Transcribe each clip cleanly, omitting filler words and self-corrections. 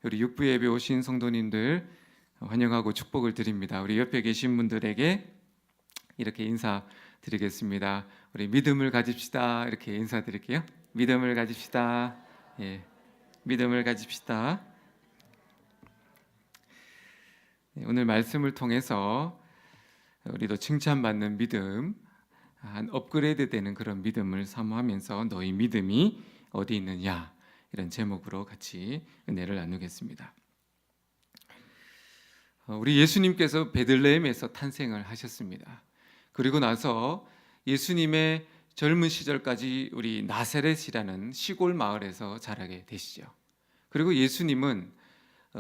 우리 육부 예배 오신 성도님들 환영하고 축복을 드립니다. 우리 옆에 계신 분들에게 이렇게 인사드리겠습니다. 우리 믿음을 가집시다. 이렇게 인사드릴게요. 믿음을 가집시다. 예, 믿음을 가집시다. 오늘 말씀을 통해서 우리도 칭찬받는 믿음, 한 업그레이드 되는 그런 믿음을 사모하면서 너희 믿음이 어디 있느냐, 이런 제목으로 같이 은혜를 나누겠습니다. 우리 예수님께서 베들레헴에서 탄생을 하셨습니다. 그리고 나서 예수님의 젊은 시절까지 우리 나사렛이라는 시골 마을에서 자라게 되시죠. 그리고 예수님은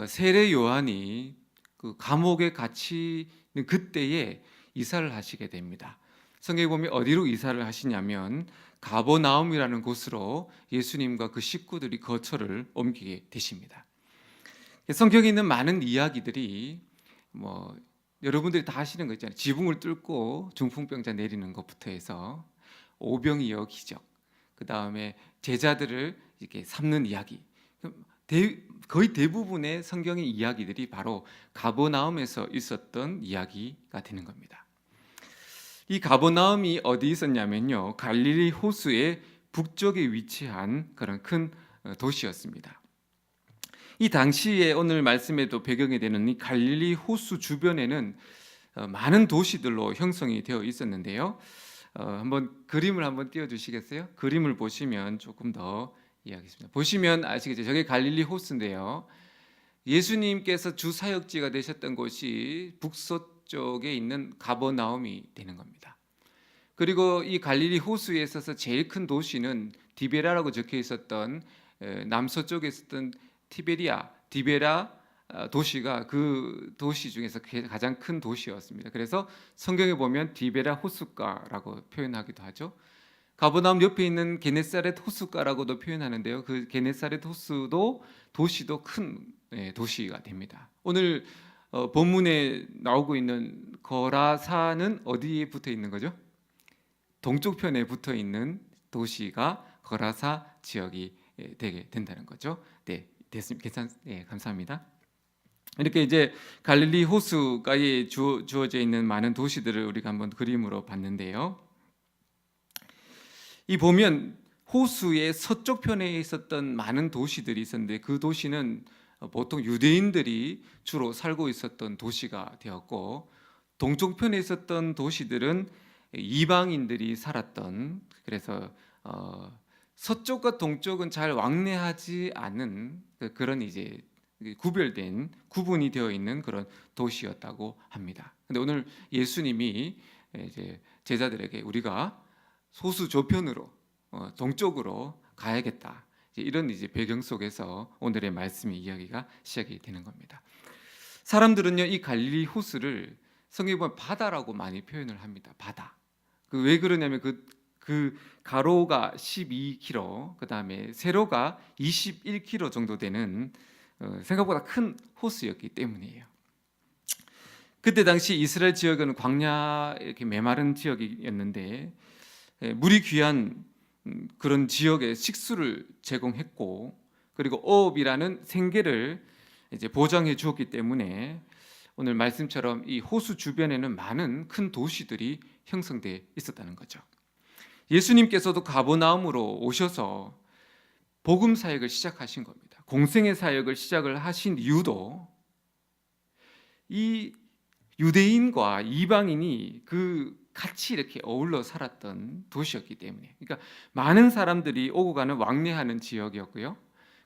세례 요한이 그 감옥에 갇히는 그때에 이사를 하시게 됩니다. 성경에 보면 어디로 이사를 하시냐면 가버나움이라는 곳으로 예수님과 그 식구들이 거처를 옮기게 되십니다. 성경에 있는 많은 이야기들이 여러분들이 다 아시는 거 있잖아요. 지붕을 뚫고 중풍병자 내리는 것부터 해서 오병이어 기적, 그 다음에 제자들을 이렇게 삼는 이야기, 거의 대부분의 성경의 이야기들이 바로 가버나움에서 있었던 이야기가 되는 겁니다. 이 가버나움이 어디 있었냐면요, 갈릴리 호수의 북쪽에 위치한 그런 큰 도시였습니다. 이 당시에 오늘 말씀에도 배경이 되는 이 갈릴리 호수 주변에는 많은 도시들로 형성이 되어 있었는데요. 한번 그림을 한번 띄워주시겠어요? 그림을 보시면 조금 더 이해하겠습니다. 보시면 아시겠죠? 저게 갈릴리 호수인데요. 예수님께서 주 사역지가 되셨던 곳이 북서쪽에 있는 가버나움이 되는 겁니다. 그리고 이 갈릴리 호수에 있어서 제일 큰 도시는 디베라라고 적혀 있었던 남서쪽에 있었던 디베라 도시가 그 도시 중에서 가장 큰 도시였습니다. 그래서 성경에 보면 디베라 호숫가라고 표현하기도 하죠. 가버나움 옆에 있는 게네사렛 호숫가라고도 표현하는데요. 그 게네사렛 호수도 도시도 큰 도시가 됩니다. 오늘 본문에 나오고 있는 거라사는 어디에 붙어 있는 거죠? 동쪽편에 붙어 있는 도시가 거라사 지역이 되게 된다는 거죠. 네, 됐습니다. 감사합니다. 이렇게 이제 갈릴리 호수가에 주어져 있는 많은 도시들을 우리가 한번 그림으로 봤는데요. 이 보면 호수의 서쪽 편에 있었던 많은 도시들이 있었는데 그 도시는 보통 유대인들이 주로 살고 있었던 도시가 되었고, 동쪽 편에 있었던 도시들은 이방인들이 살았던, 그래서 서쪽과 동쪽은 잘 왕래하지 않은 그런 이제 구별된 구분이 되어 있는 그런 도시였다고 합니다. 근데 오늘 예수님이 이제 제자들에게 우리가 소수 저편으로 동쪽으로 가야겠다, 이런 이제 배경 속에서 오늘의 말씀의 이야기가 시작이 되는 겁니다. 사람들은요, 이 갈릴리 호수를 성경에 보면 바다라고 많이 표현을 합니다. 바다. 왜 그러냐면 그 가로가 12km, 그 다음에 세로가 21km 정도 되는 생각보다 큰 호수였기 때문이에요. 그때 당시 이스라엘 지역은 광야 이렇게 메마른 지역이었는데 물이 귀한 그런 지역에 식수를 제공했고, 그리고 어업이라는 생계를 이제 보장해 주었기 때문에 오늘 말씀처럼 이 호수 주변에는 많은 큰 도시들이 형성되어 있었다는 거죠. 예수님께서도 가버나움으로 오셔서 복음 사역을 시작하신 겁니다. 공생의 사역을 시작을 하신 이유도 이 유대인과 이방인이 같이 이렇게 어울러 살았던 도시였기 때문에, 그러니까 많은 사람들이 오고 가는 왕래하는 지역이었고요.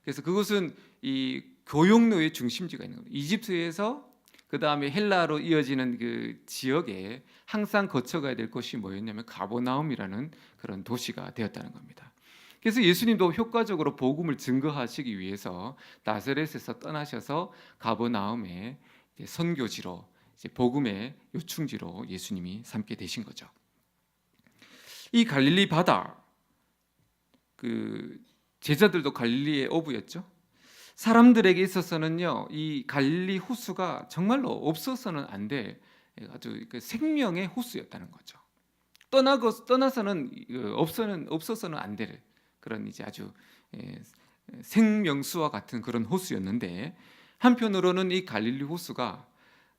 그래서 그것은 이 교역로의 중심지가 있는 겁니다. 이집트에서 그 다음에 헬라로 이어지는 그 지역에 항상 거쳐가야 될 곳이 뭐였냐면 가버나움이라는 그런 도시가 되었다는 겁니다. 그래서 예수님도 효과적으로 복음을 증거하시기 위해서 나사렛에서 떠나셔서 가버나움의 선교지로, 복음의 요충지로 예수님이 삼게 되신 거죠. 이 갈릴리 바다, 제자들도 갈릴리의 어부였죠. 사람들에게 있어서는요, 이 갈릴리 호수가 정말로 없어서는 안 될 아주 생명의 호수였다는 거죠. 떠나서는 없어서는 안 될 그런 이제 아주 생명수와 같은 그런 호수였는데, 한편으로는 이 갈릴리 호수가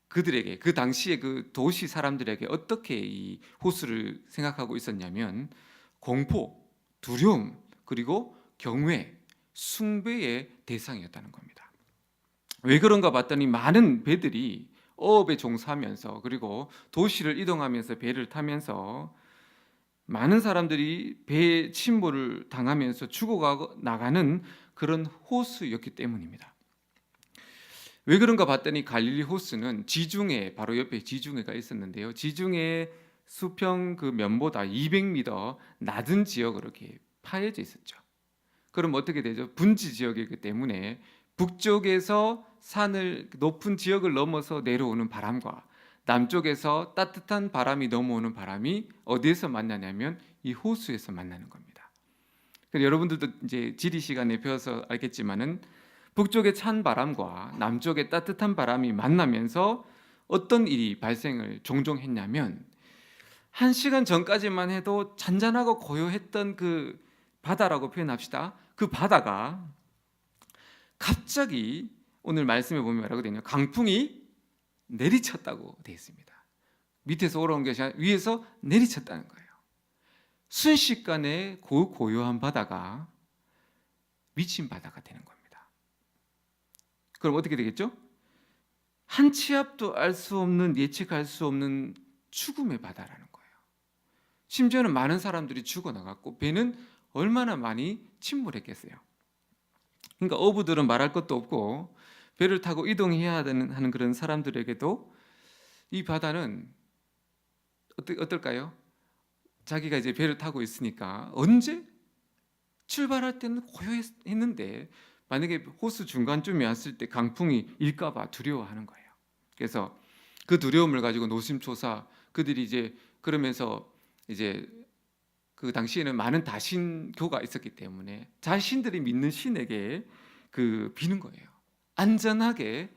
그들에게, 그 당시에 그 도시 사람들에게 어떻게 이 호수를 생각하고 있었냐면 공포, 두려움, 그리고 경외, 숭배의 대상이었다는 겁니다. 왜 그런가 봤더니 많은 배들이 어업에 종사하면서, 그리고 도시를 이동하면서 배를 타면서 많은 사람들이 배에 침몰을 당하면서 죽어가 나가는 그런 호수였기 때문입니다. 왜 그런가 봤더니 갈릴리 호수는 지중해, 바로 옆에 지중해가 있었는데요, 지중해 수평 그 면보다 200m 낮은 지역으로 이렇게 파여져 있었죠. 그럼 어떻게 되죠? 분지 지역이기 때문에 북쪽에서 산을, 높은 지역을 넘어서 내려오는 바람과 남쪽에서 따뜻한 바람이 넘어오는 바람이 어디에서 만나냐면 이 호수에서 만나는 겁니다. 그래서 여러분들도 이제 지리 시간에 배워서 알겠지만은 북쪽의 찬 바람과 남쪽의 따뜻한 바람이 만나면서 어떤 일이 발생을 종종 했냐면, 1시간 전까지만 해도 잔잔하고 고요했던 그 바다라고 표현합시다. 그 바다가 갑자기 오늘 말씀에 보면 뭐라고 되냐, 강풍이 내리쳤다고 되어 있습니다. 밑에서 올라온 것이 아니라 위에서 내리쳤다는 거예요. 순식간에 그 고요한 바다가 미친 바다가 되는 겁니다. 그럼 어떻게 되겠죠? 한 치 앞도 알 수 없는, 예측할 수 없는 죽음의 바다라는 거예요. 심지어는 많은 사람들이 죽어나갔고 배는 얼마나 많이 침몰했겠어요. 그러니까 어부들은 말할 것도 없고 배를 타고 이동해야 하는 그런 사람들에게도 이 바다는 어떨까요? 자기가 이제 배를 타고 있으니까 언제 출발할 때는 고요했는데 만약에 호수 중간쯤에 왔을 때 강풍이 일까봐 두려워하는 거예요. 그래서 그 두려움을 가지고 노심초사 그들이 이제 그러면서 이제 그 당시에는 많은 다신교가 있었기 때문에 자신들이 믿는 신에게 그 비는 거예요. 안전하게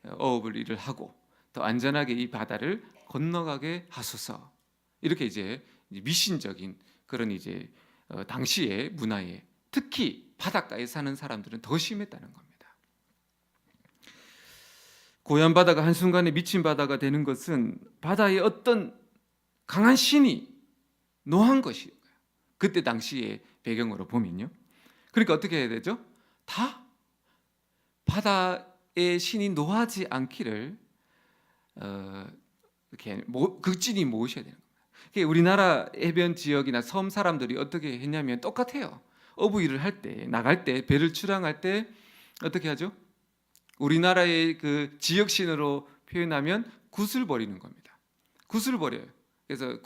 어업을 일을 하고 더 안전하게 이 바다를 건너가게 하소서. 이렇게 이제 미신적인 그런 이제 당시의 문화에, 특히 바닷가에 사는 사람들은 더 심했다는 겁니다. 고얀 바다가 한순간에 미친 바다가 되는 것은 바다에 어떤 강한 신이 노한 것이에요. 그때 당시의 배경으로 보면요. 그러니까 어떻게 해야 되죠? 다 바다의 신이 노하지 않기를 이렇게 극진히 모으셔야 되는 겁니다. 우리나라 해변 지역이나 섬 사람들이 어떻게 했냐면 똑같아요. 어부 일을 할 때, 나갈 때, 배를 출항할 때 어떻게 하죠? 우리나라의 그 지역신으로 표현하면 굿을 버리는 겁니다. 굿을 버려요. 그래서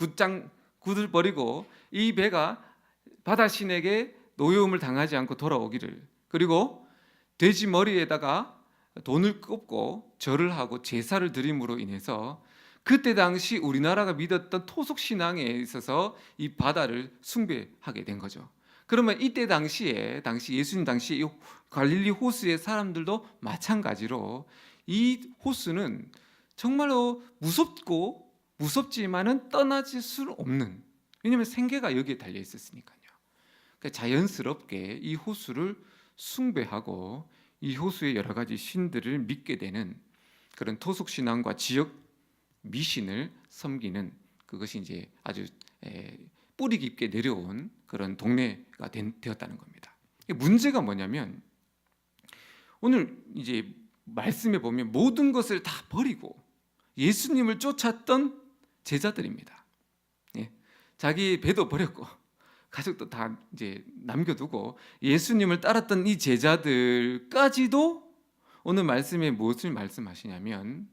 굿을 버리고 이 배가 바다신에게 노여움을 당하지 않고 돌아오기를, 그리고 돼지 머리에다가 돈을 꼽고 절을 하고 제사를 드림으로 인해서 그때 당시 우리나라가 믿었던 토속 신앙에 있어서 이 바다를 숭배하게 된 거죠. 그러면 이때 당시 예수님 당시에 이 갈릴리 호수의 사람들도 마찬가지로 이 호수는 정말로 무섭지만은 떠나질 수 없는, 왜냐하면 생계가 여기에 달려 있었으니까요. 그러니까 자연스럽게 이 호수를 숭배하고 이 호수의 여러 가지 신들을 믿게 되는 그런 토속 신앙과 지역 미신을 섬기는, 그것이 이제 아주 뿌리 깊게 내려온 그런 동네가 되었다는 겁니다. 문제가 뭐냐면 오늘 이제 말씀에 보면 모든 것을 다 버리고 예수님을 쫓았던 제자들입니다. 자기 배도 버렸고 가족도 다 이제 남겨두고 예수님을 따랐던 이 제자들까지도 오늘 말씀에 무엇을 말씀하시냐면,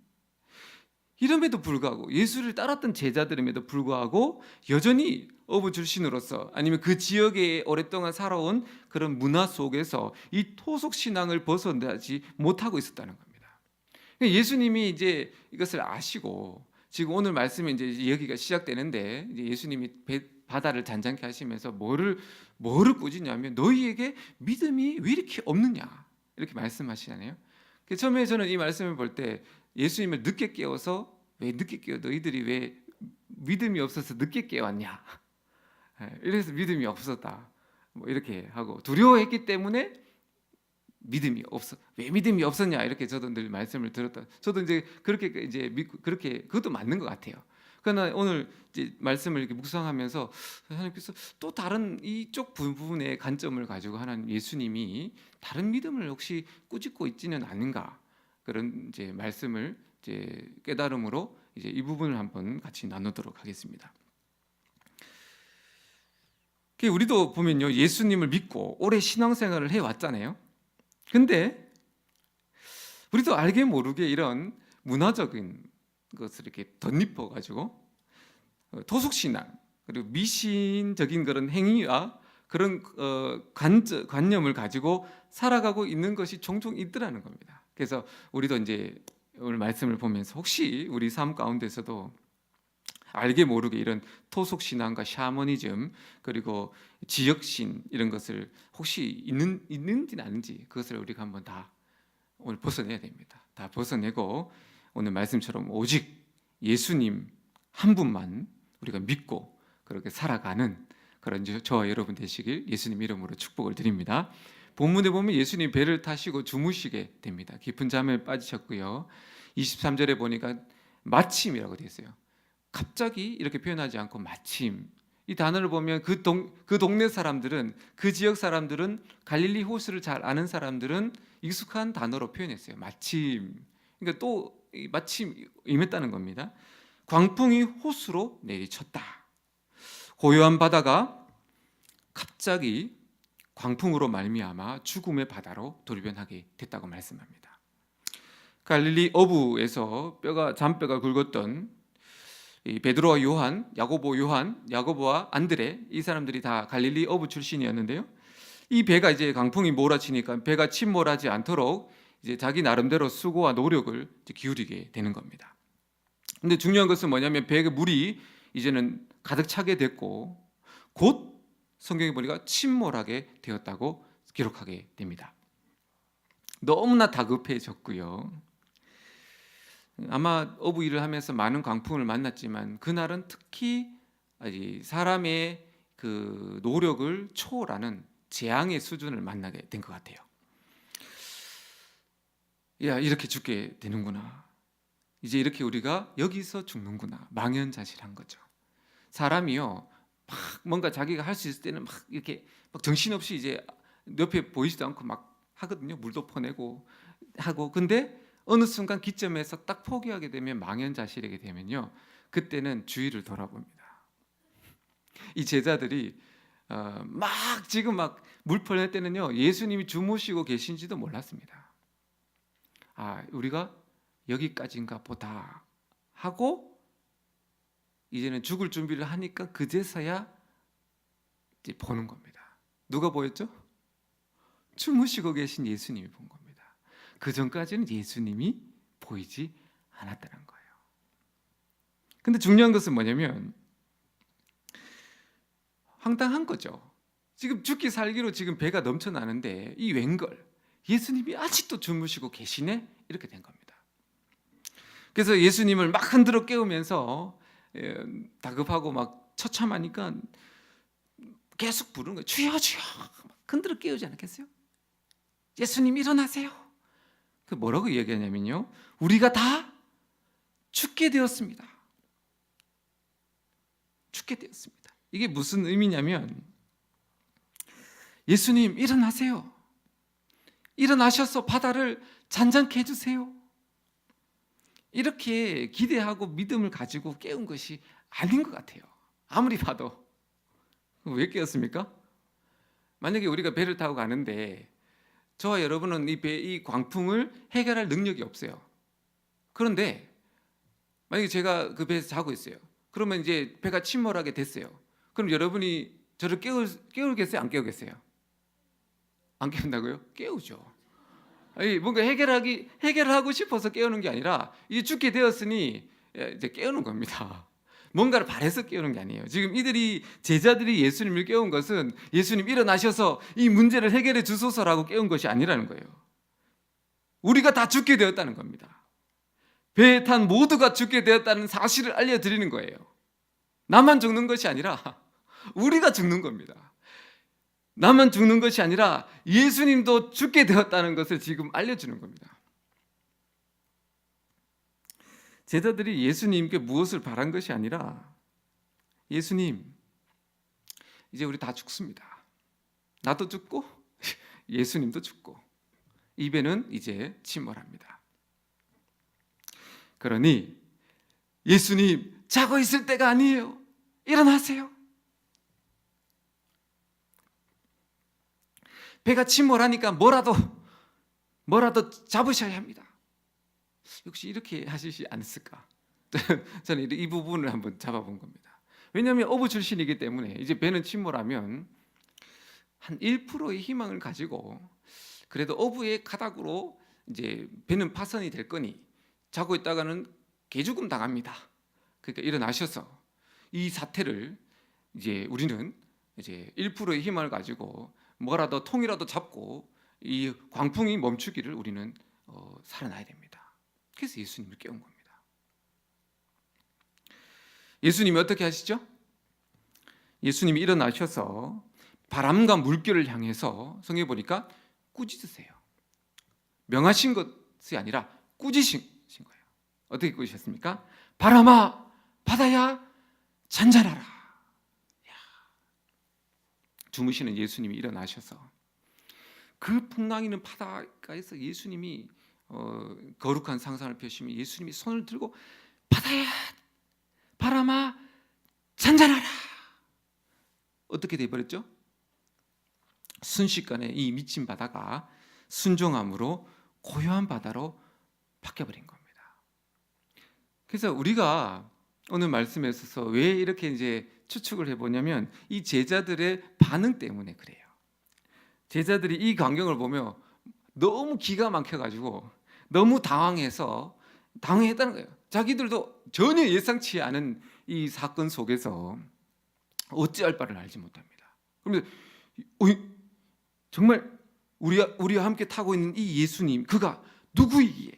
이름에도 불구하고 예수를 따랐던 제자들임에도 불구하고 여전히 어부 출신으로서 아니면 그 지역에 오랫동안 살아온 그런 문화 속에서 이 토속 신앙을 벗어나지 못하고 있었다는 겁니다. 예수님이 이제 이것을 아시고 지금 오늘 말씀에 이제 여기가 시작되는데, 이제 예수님이 바다를 잔잔케 하시면서 뭐를 꾸짖냐면 너희에게 믿음이 왜 이렇게 없느냐 이렇게 말씀하시잖아요. 처음에 저는 이 말씀을 볼 때 예수님을 늦게 깨워서, 왜 늦게 깨워? 너희들이 왜 믿음이 없어서 늦게 깨웠냐? 이래서 믿음이 없었다. 뭐 이렇게 하고 두려워했기 때문에 믿음이 없어. 왜 믿음이 없었냐 이렇게 저도 늘 말씀을 들었다. 저도 이제 그렇게 이제 믿고 그렇게 그것도 맞는 것 같아요. 그러나 오늘 이제 말씀을 이렇게 묵상하면서 하나님께서 또 다른 이쪽 부분의 관점을 가지고 하나님 예수님이 다른 믿음을 혹시 꾸짖고 있지는 않은가 그런 이제 말씀을 이제 깨달음으로 이제 이 부분을 한번 같이 나누도록 하겠습니다. 우리도 보면요 예수님을 믿고 오래 신앙생활을 해왔잖아요. 근데 우리도 알게 모르게 이런 문화적인 것을 이렇게 덧입어 가지고 토속신앙 그리고 미신적인 그런 행위와 그런 관념을 가지고 살아가고 있는 것이 종종 있더라는 겁니다. 그래서 우리도 이제 오늘 말씀을 보면서 혹시 우리 삶 가운데서도 알게 모르게 이런 토속신앙과 샤머니즘 그리고 지역신 이런 것을 혹시 있는지 아닌지 그것을 우리가 한번 다 오늘 벗어내야 됩니다. 다 벗어내고 오늘 말씀처럼 오직 예수님 한 분만 우리가 믿고 그렇게 살아가는 그런 저와 여러분 되시길 예수님 이름으로 축복을 드립니다. 본문에 보면 예수님 배를 타시고 주무시게 됩니다. 깊은 잠에 빠지셨고요. 23절에 보니까 마침이라고 되어 있어요. 갑자기 이렇게 표현하지 않고 마침. 이 단어를 보면 그 동네 사람들은 그 지역 사람들은 갈릴리 호수를 잘 아는 사람들은 익숙한 단어로 표현했어요. 마침. 그러니까 또 마침 임했다는 겁니다. 광풍이 호수로 내리쳤다. 고요한 바다가 갑자기 광풍으로 말미암아 죽음의 바다로 돌변하게 됐다고 말씀합니다. 갈릴리 어부에서 잔뼈가 굵었던 베드로와 요한, 야고보와 안드레 이 사람들이 다 갈릴리 어부 출신이었는데요. 이 배가 이제 강풍이 몰아치니까 배가 침몰하지 않도록 이제 자기 나름대로 수고와 노력을 기울이게 되는 겁니다. 근데 중요한 것은 뭐냐면 배에 물이 이제는 가득 차게 됐고 곧 성경에 보니까 침몰하게 되었다고 기록하게 됩니다. 너무나 다급해졌고요. 아마 어부 일을 하면서 많은 광풍을 만났지만 그날은 특히 사람의 그 노력을 초월하는 재앙의 수준을 만나게 된 것 같아요. 야, 이렇게 죽게 되는구나. 이제 이렇게 우리가 여기서 죽는구나. 망연자실한 거죠. 사람이요, 막 뭔가 자기가 할 수 있을 때는 막 이렇게 막 정신없이 이제 옆에 보이지도 않고 막 하거든요. 물도 퍼내고 하고. 근데 어느 순간 기점에서 딱 포기하게 되면 망연자실하게 되면요, 그때는 주위를 돌아봅니다. 이 제자들이 지금 막 물 퍼낼 때는요, 예수님이 주무시고 계신지도 몰랐습니다. 아, 우리가 여기까지인가 보다 하고 이제는 죽을 준비를 하니까 그제서야 이제 보는 겁니다. 누가 보였죠? 주무시고 계신 예수님이 본 겁니다. 그 전까지는 예수님이 보이지 않았다는 거예요. 근데 중요한 것은 뭐냐면 황당한 거죠. 지금 죽기 살기로 지금 배가 넘쳐나는데 이 웬걸 예수님이 아직도 주무시고 계시네? 이렇게 된 겁니다. 그래서 예수님을 막 흔들어 깨우면서 다급하고 막 처참하니까 계속 부르는 거예요. 주여 주여. 흔들어 깨우지 않았겠어요? 예수님 일어나세요. 그 뭐라고 얘기하냐면요, 우리가 다 죽게 되었습니다. 죽게 되었습니다. 이게 무슨 의미냐면 예수님 일어나세요. 일어나셔서 바다를 잔잔케 해주세요. 이렇게 기대하고 믿음을 가지고 깨운 것이 아닌 것 같아요. 아무리 봐도. 왜 깨웠습니까? 만약에 우리가 배를 타고 가는데 저와 여러분은 이 광풍을 해결할 능력이 없어요. 그런데 만약에 제가 그 배에서 자고 있어요. 그러면 이제 배가 침몰하게 됐어요. 그럼 여러분이 저를 깨우겠어요? 안 깨우겠어요? 안 깨운다고요? 깨우죠. 아니, 뭔가 해결하고 싶어서 깨우는 게 아니라 이제 죽게 되었으니 이제 깨우는 겁니다. 뭔가를 바래서 깨우는 게 아니에요. 지금 제자들이 예수님을 깨운 것은 예수님 일어나셔서 이 문제를 해결해 주소서라고 깨운 것이 아니라는 거예요. 우리가 다 죽게 되었다는 겁니다. 배에 탄 모두가 죽게 되었다는 사실을 알려드리는 거예요. 나만 죽는 것이 아니라 우리가 죽는 겁니다. 나만 죽는 것이 아니라 예수님도 죽게 되었다는 것을 지금 알려주는 겁니다. 제자들이 예수님께 무엇을 바란 것이 아니라, 예수님, 이제 우리 다 죽습니다. 나도 죽고 예수님도 죽고 입에는 이제 침몰합니다. 그러니 예수님, 자고 있을 때가 아니에요. 일어나세요. 배가 침몰하니까 뭐라도 잡으셔야 합니다. 역시 이렇게 하시지 않았을까? 저는 이 부분을 한번 잡아본 겁니다. 왜냐하면 어부 출신이기 때문에 이제 배는 침몰하면 한 1%의 희망을 가지고 그래도 어부의 가닥으로 이제 배는 파선이 될 거니 자고 있다가는 개죽음 당합니다. 그러니까 일어나셔서 이 사태를 이제 우리는 이제 1%의 희망을 가지고 뭐라도 통이라도 잡고 이 광풍이 멈추기를 우리는 살아나야 됩니다. 그래서 예수님을 깨운 겁니다. 예수님이 어떻게 하시죠? 예수님이 일어나셔서 바람과 물결을 향해서 성경에 보니까 꾸짖으세요. 명하신 것이 아니라 꾸짖으신 거예요. 어떻게 꾸짖으셨습니까? 바람아, 바다야, 잔잔하라. 주무시는 예수님이 일어나셔서 그 풍랑이는 바닷가에서 예수님이 거룩한 상상을 펴시며 예수님이 손을 들고 바다야, 바람아, 잔잔하라. 어떻게 돼버렸죠? 순식간에 이 미친 바다가 순종함으로 고요한 바다로 바뀌어버린 겁니다. 그래서 우리가 오늘 말씀에 있어서 왜 이렇게 이제 추측을 해보냐면 이 제자들의 반응 때문에 그래요. 제자들이 이 광경을 보며 너무 기가 막혀가지고 너무 당황했다는 거예요. 자기들도 전혀 예상치 않은 이 사건 속에서 어찌할 바를 알지 못합니다. 그러면서 정말 우리와 함께 타고 있는 이 예수님, 그가 누구이기에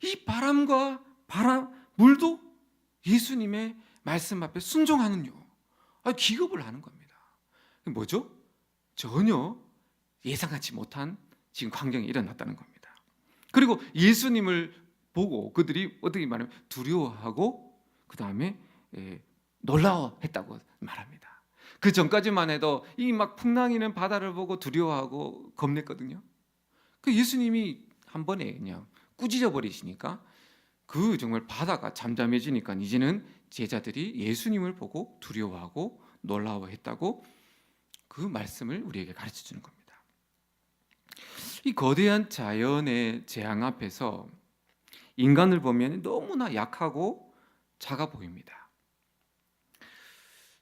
이 바람과 물도 예수님의 말씀 앞에 순종하는요. 기겁을 하는 겁니다. 뭐죠? 전혀 예상하지 못한 지금 광경이 일어났다는 겁니다. 그리고 예수님을 보고 그들이 어떻게 말하면 두려워하고 그 다음에 놀라워했다고 말합니다. 그 전까지만 해도 이 막 풍랑이는 바다를 보고 두려워하고 겁냈거든요. 그 예수님이 한 번에 그냥 꾸짖어 버리시니까 그 정말 바다가 잠잠해지니까 이제는 제자들이 예수님을 보고 두려워하고 놀라워했다고 그 말씀을 우리에게 가르쳐 주는 겁니다. 이 거대한 자연의 재앙 앞에서 인간을 보면 너무나 약하고 작아 보입니다.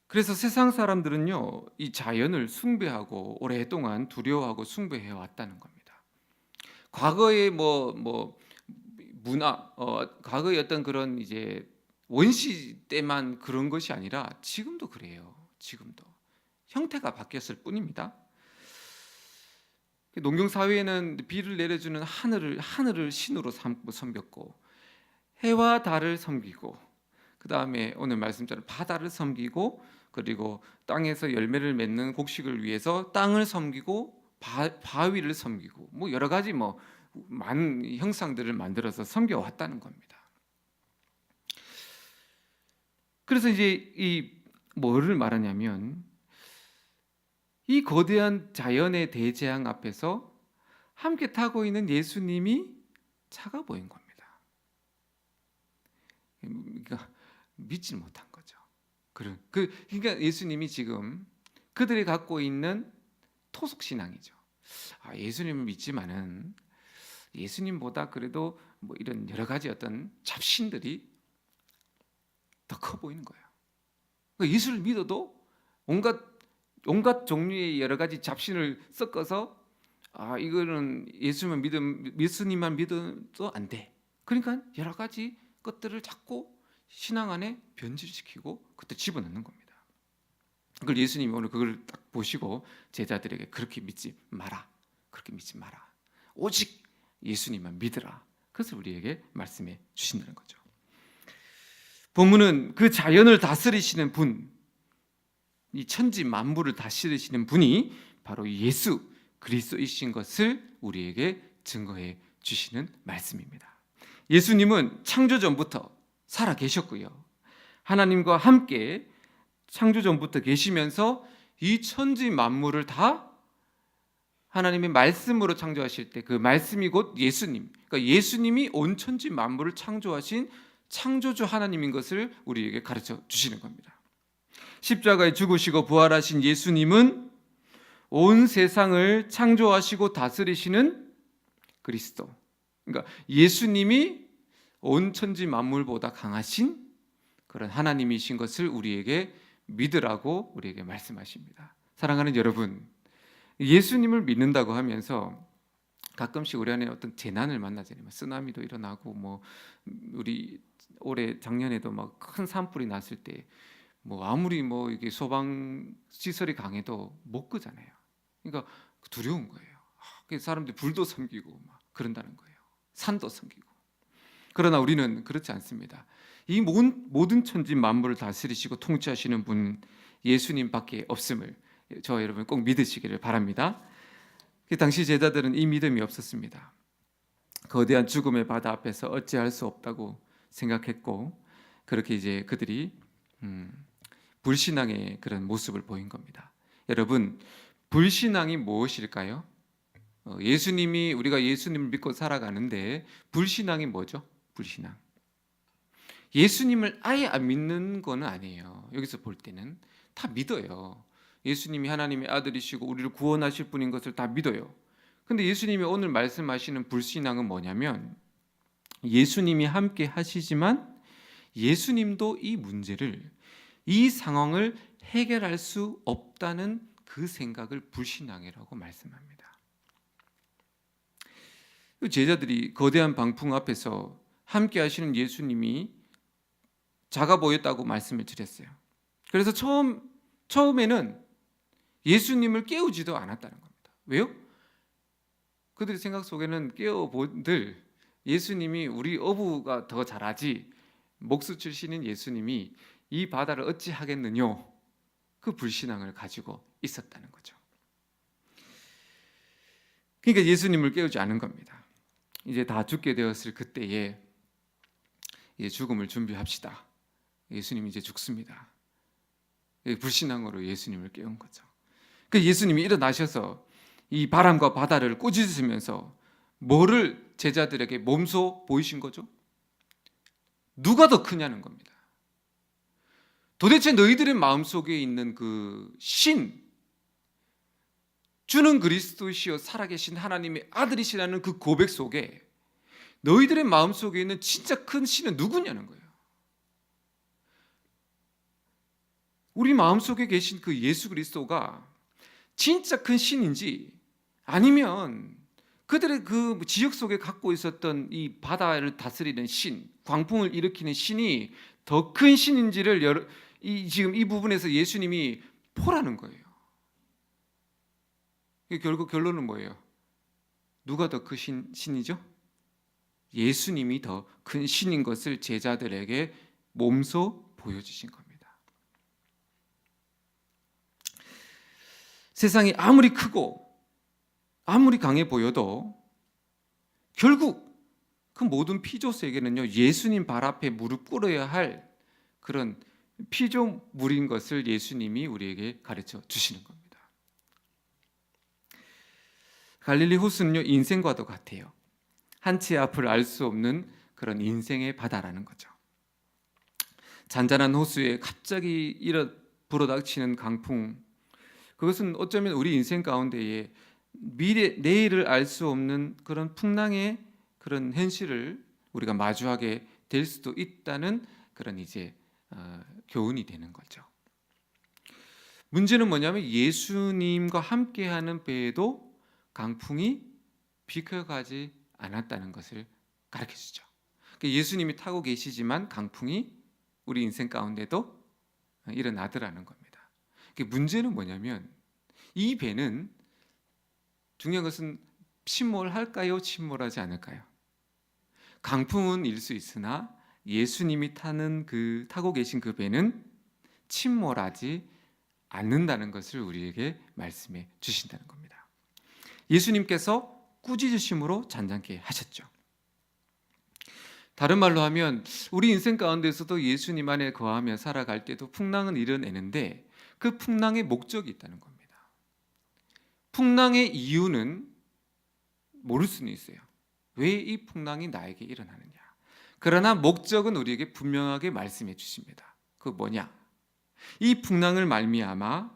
그래서 세상 사람들은요, 이 자연을 숭배하고 오랫동안 두려워하고 숭배해 왔다는 겁니다. 과거의 문화, 과거의 어떤 그런 이제 원시 때만 그런 것이 아니라 지금도 그래요. 지금도 형태가 바뀌었을 뿐입니다. 농경 사회에는 비를 내려주는 하늘을 신으로 삼고 섬겼고, 해와 달을 섬기고, 그 다음에 오늘 말씀처럼 바다를 섬기고, 그리고 땅에서 열매를 맺는 곡식을 위해서 땅을 섬기고, 바위를 섬기고, 여러 가지 많은 형상들을 만들어서 섬겨왔다는 겁니다. 그래서 이제 이 뭐를 말하냐면 이 거대한 자연의 대재앙 앞에서 함께 타고 있는 예수님이 작아 보인 겁니다. 그러니까 믿지 못한 거죠. 그러니까 예수님이 지금 그들이 갖고 있는 토속 신앙이죠. 예수님을 믿지만은 예수님보다 그래도 이런 여러 가지 어떤 잡신들이 더 커 보이는 거예요. 그러니까 예수를 믿어도 온갖 종류의 여러 가지 잡신을 섞어서 이거는 예수님만 믿어도 안 돼. 그러니까 여러 가지 것들을 자꾸 신앙 안에 변질시키고 그때 집어넣는 겁니다. 그걸 예수님이 오늘 그걸 딱 보시고 제자들에게 그렇게 믿지 마라. 오직 예수님만 믿으라. 그것을 우리에게 말씀해 주신다는 거죠. 본문은 그 자연을 다스리시는 분, 이 천지 만물을 다스리시는 분이 바로 예수 그리스도이신 것을 우리에게 증거해 주시는 말씀입니다. 예수님은 창조 전부터 살아 계셨고요. 하나님과 함께 창조 전부터 계시면서 이 천지 만물을 다 하나님의 말씀으로 창조하실 때 그 말씀이 곧 예수님, 그러니까 예수님이 온 천지 만물을 창조하신 창조주 하나님인 것을 우리에게 가르쳐 주시는 겁니다. 십자가에 죽으시고 부활하신 예수님은 온 세상을 창조하시고 다스리시는 그리스도, 그러니까 예수님이 온 천지 만물보다 강하신 그런 하나님이신 것을 우리에게 믿으라고 우리에게 말씀하십니다. 사랑하는 여러분, 예수님을 믿는다고 하면서 가끔씩 우리 안에 어떤 재난을 만나잖아요. 쓰나미도 일어나고 뭐 우리 올해 작년에도 막 큰 산불이 났을 때 뭐 아무리 뭐 이게 소방 시설이 강해도 못 끄잖아요. 그러니까 두려운 거예요. 그래서 사람들이 불도 섬기고 막 그런다는 거예요. 산도 섬기고. 그러나 우리는 그렇지 않습니다. 이 모든 천지 만물을 다스리시고 통치하시는 분 예수님밖에 없음을 저 여러분 꼭 믿으시기를 바랍니다. 그 당시 제자들은 이 믿음이 없었습니다. 거대한 죽음의 바다 앞에서 어찌할 수 없다고 생각했고 그렇게 이제 그들이 불신앙의 그런 모습을 보인 겁니다. 여러분, 불신앙이 무엇일까요? 예수님이 우리가 예수님을 믿고 살아가는데 불신앙이 뭐죠? 불신앙. 예수님을 아예 안 믿는 건 아니에요. 여기서 볼 때는 다 믿어요. 예수님이 하나님의 아들이시고 우리를 구원하실 분인 것을 다 믿어요. 근데 예수님이 오늘 말씀하시는 불신앙은 뭐냐면 예수님이 함께 하시지만 예수님도 이 문제를 이 상황을 해결할 수 없다는 그 생각을 불신앙이라고 말씀합니다. 제자들이 거대한 방풍 앞에서 함께 하시는 예수님이 작아 보였다고 말씀을 드렸어요. 그래서 처음에는 예수님을 깨우지도 않았다는 겁니다. 왜요? 그들의 생각 속에는 깨워본들 예수님이 우리 어부가 더 잘하지 목수 출신인 예수님이 이 바다를 어찌 하겠느냐 그 불신앙을 가지고 있었다는 거죠. 그러니까 예수님을 깨우지 않은 겁니다. 이제 다 죽게 되었을 그때에 이제 죽음을 준비합시다. 예수님이 이제 죽습니다. 불신앙으로 예수님을 깨운 거죠. 그 예수님이 일어나셔서 이 바람과 바다를 꾸짖으시면서 뭐를 제자들에게 몸소 보이신 거죠? 누가 더 크냐는 겁니다. 도대체 너희들의 마음속에 있는 그 신, 주는 그리스도시여 살아계신 하나님의 아들이시라는 그 고백 속에 너희들의 마음속에 있는 진짜 큰 신은 누구냐는 거예요. 우리 마음속에 계신 그 예수 그리스도가 진짜 큰 신인지 아니면 그들의 그 지역 속에 갖고 있었던 이 바다를 다스리는 신, 광풍을 일으키는 신이 더 큰 신인지를 지금 이 부분에서 예수님이 포라는 거예요. 결국 결론은 뭐예요? 누가 더 큰 신이죠? 예수님이 더 큰 신인 것을 제자들에게 몸소 보여주신 겁니다. 세상이 아무리 크고 아무리 강해 보여도 결국 그 모든 피조세계는요 예수님 발 앞에 무릎 꿇어야 할 그런 피조물인 것을 예수님이 우리에게 가르쳐 주시는 겁니다. 갈릴리 호수는요 인생과도 같아요. 한치의 앞을 알 수 없는 그런 인생의 바다라는 거죠. 잔잔한 호수에 갑자기 불어닥치는 강풍, 그것은 어쩌면 우리 인생 가운데에 내일을 알 수 없는 그런 풍랑의 그런 현실을 우리가 마주하게 될 수도 있다는 그런 이제 교훈이 되는 거죠. 문제는 뭐냐면 예수님과 함께하는 배에도 강풍이 비켜가지 않았다는 것을 가르쳐주죠. 예수님이 타고 계시지만 강풍이 우리 인생 가운데도 일어나더라는 겁니다. 문제는 뭐냐면 이 배는 중요한 것은 침몰할까요? 침몰하지 않을까요? 강풍은 일 수 있으나 예수님이 타고 계신 그 배는 침몰하지 않는다는 것을 우리에게 말씀해 주신다는 겁니다. 예수님께서 꾸짖으심으로 잔잔케 하셨죠. 다른 말로 하면 우리 인생 가운데서도 예수님 안에 거하며 살아갈 때도 풍랑은 이뤄내는데 그 풍랑의 목적이 있다는 겁니다. 풍랑의 이유는 모를 수는 있어요. 왜 이 풍랑이 나에게 일어나느냐. 그러나 목적은 우리에게 분명하게 말씀해 주십니다. 그 뭐냐? 이 풍랑을 말미암아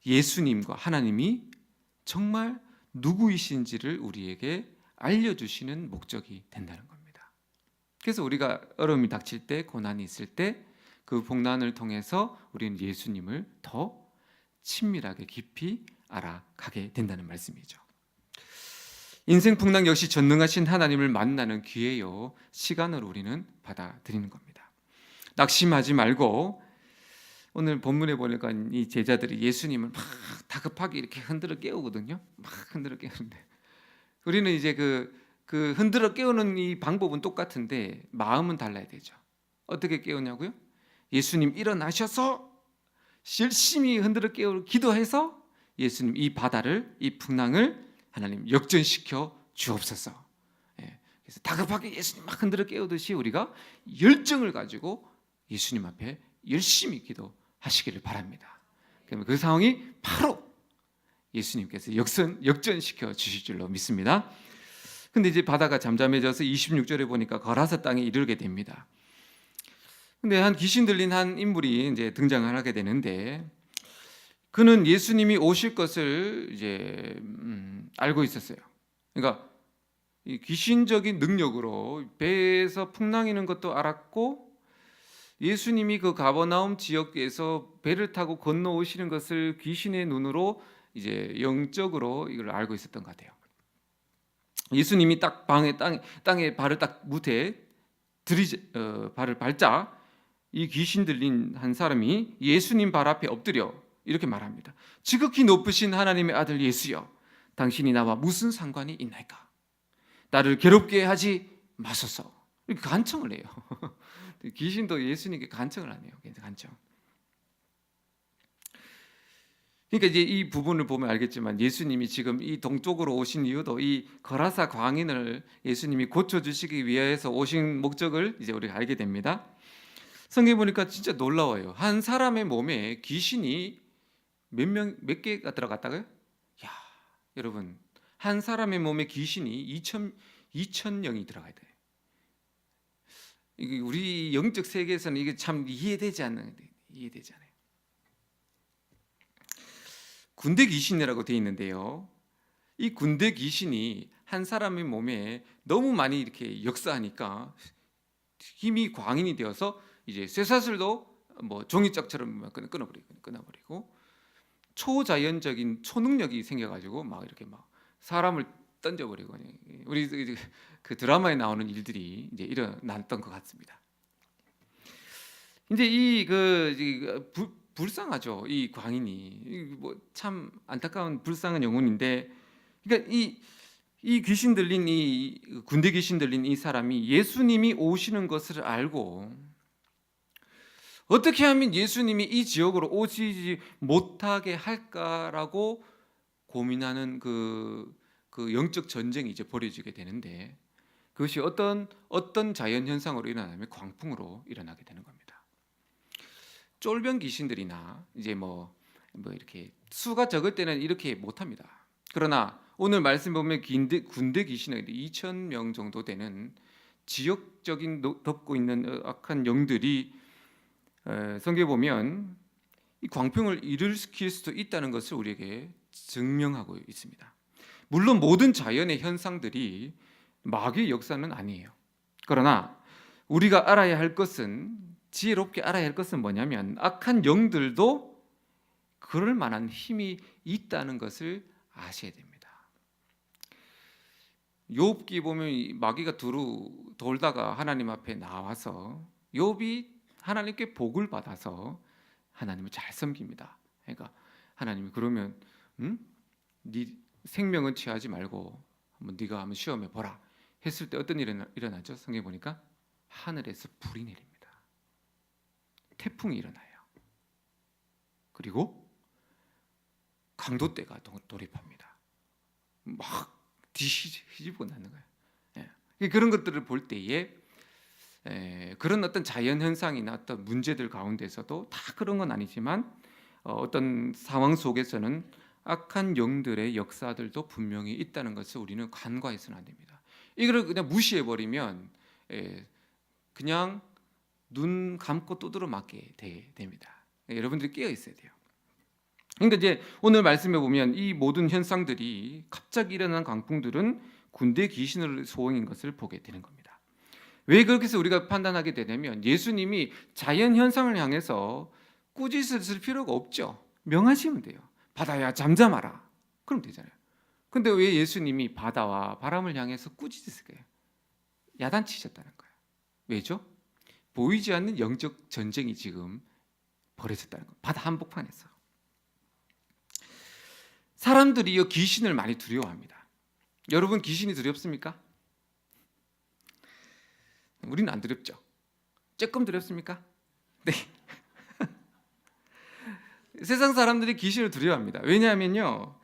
예수님과 하나님이 정말 누구이신지를 우리에게 알려주시는 목적이 된다는 겁니다. 그래서 우리가 어려움이 닥칠 때, 고난이 있을 때 그 풍랑을 통해서 우리는 예수님을 더 친밀하게 깊이 알아가게 된다는 말씀이죠. 인생 풍랑 역시 전능하신 하나님을 만나는 기회요, 시간을 우리는 받아들이는 겁니다. 낙심하지 말고, 오늘 본문에 보니까 이 제자들이 예수님을 막 다급하게 이렇게 흔들어 깨우거든요. 막 흔들어 깨우는데 우리는 이제 그 흔들어 깨우는 이 방법은 똑같은데 마음은 달라야 되죠. 어떻게 깨우냐고요? 예수님 일어나셔서 열심히 흔들어 깨우고 기도해서 예수님 이 바다를, 이 풍랑을 하나님 역전시켜 주옵소서. 그래서 다급하게 예수님 막 흔들어 깨우듯이 우리가 열정을 가지고 예수님 앞에 열심히 기도하시기를 바랍니다. 그러면 그 상황이 바로 예수님께서 역전시켜 주실 줄로 믿습니다. 근데 이제 바다가 잠잠해져서 26절에 보니까 거라사 땅에 이르게 됩니다. 근데 한 귀신 들린 한 인물이 이제 등장을 하게 되는데 그는 예수님이 오실 것을 이제 알고 있었어요. 그러니까 이 귀신적인 능력으로 배에서 풍랑이는 것도 알았고 예수님이 그 가버나움 지역에서 배를 타고 건너오시는 것을 귀신의 눈으로 이제 영적으로 이걸 알고 있었던 것 같아요. 예수님이 딱 땅에 발을 딱 무대에 발을 밟자 이 귀신 들린 한 사람이 예수님 발 앞에 엎드려 이렇게 말합니다. 지극히 높으신 하나님의 아들 예수여, 당신이 나와 무슨 상관이 있나이까? 나를 괴롭게 하지 마소서. 이렇게 간청을 해요. 귀신도 예수님께 간청을 하네요. 간청. 그러니까 이제 이 부분을 보면 알겠지만 예수님이 지금 이 동쪽으로 오신 이유도 이 거라사 광인을 예수님이 고쳐주시기 위해서 오신 목적을 이제 우리가 알게 됩니다. 성경에 보니까 진짜 놀라워요. 한 사람의 몸에 귀신이 몇 개가 들어갔다고요? 야, 여러분, 한 사람의 몸에 귀신이 2,000명이 들어가야 돼요. 이게 우리 영적 세계에서는 이게 참 이해되지 않아요. 군대 귀신이라고 되어 있는데요. 이 군대 귀신이 한 사람의 몸에 너무 많이 이렇게 역사하니까 힘이 광인이 되어서 이제 쇠사슬도 뭐 종이짝처럼 끊어버리고 초자연적인 초능력이 생겨가지고 막 이렇게 막 사람을 던져버리고 우리 그 드라마에 나오는 일들이 이제 일어났던 것 같습니다. 이제 불쌍하죠. 이 광인이 뭐 참 안타까운 불쌍한 영혼인데, 그러니까 이 귀신 들린 이 군대 귀신 들린 이 사람이 예수님이 오시는 것을 알고 어떻게 하면 예수님이 이 지역으로 오시지 못하게 할까라고 고민하는 그 영적 전쟁이 이제 벌어지게 되는데 그것이 어떤 자연 현상으로 일어나면 광풍으로 일어나게 되는 겁니다. 쫄병 귀신들이나 이제 뭐 이렇게 수가 적을 때는 이렇게 못합니다. 그러나 오늘 말씀 보면 군대 귀신이 2,000명 정도 되는 지역적인 덮고 있는 악한 영들이 성경에 보면 이 광풍을 일으킬 수도 있다는 것을 우리에게 증명하고 있습니다. 물론 모든 자연의 현상들이 마귀의 역사는 아니에요. 그러나 우리가 알아야 할 것은, 지혜롭게 알아야 할 것은 뭐냐면 악한 영들도 그럴 만한 힘이 있다는 것을 아셔야 됩니다. 욥기 보면 마귀가 두루 돌다가 하나님 앞에 나와서 욥이 하나님께 복을 받아서 하나님을 잘 섬깁니다. 그러니까 하나님이 그러면 네 생명은 취하지 말고 네가 한번 시험해 보라 했을 때 어떤 일이 일어나죠? 성경에 보니까 하늘에서 불이 내립니다. 태풍이 일어나요. 그리고 강도떼가 돌입합니다. 막 뒤집어 놨는 거예요. 예. 그런 것들을 볼 때에 그런 어떤 자연 현상이나 어떤 문제들 가운데서도 다 그런 건 아니지만 어떤 상황 속에서는 악한 영들의 역사들도 분명히 있다는 것을 우리는 간과해서는 안 됩니다. 이걸 그냥 무시해 버리면 그냥 눈 감고 두드러 맞게 됩니다. 여러분들이 깨어 있어야 돼요. 그러니까 이제 오늘 말씀해 보면 이 모든 현상들이 갑자기 일어난 광풍들은 군대 귀신의 소홍인 것을 보게 되는 겁니다. 왜 그렇게 해서 우리가 판단하게 되냐면 예수님이 자연 현상을 향해서 꾸짖을 쓸 필요가 없죠. 명하시면 돼요. 바다야 잠잠하라. 그럼 되잖아요. 근데 왜 예수님이 바다와 바람을 향해서 꾸짖으실까요? 야단치셨다는 거예요. 왜죠? 보이지 않는 영적 전쟁이 지금 벌어졌다는 거예요. 바다 한복판에서. 사람들이 이 귀신을 많이 두려워합니다. 여러분 귀신이 두렵습니까? 우리는 안 두렵죠. 조금 두렵습니까? 네. 세상 사람들이 귀신을 두려워합니다. 왜냐하면요,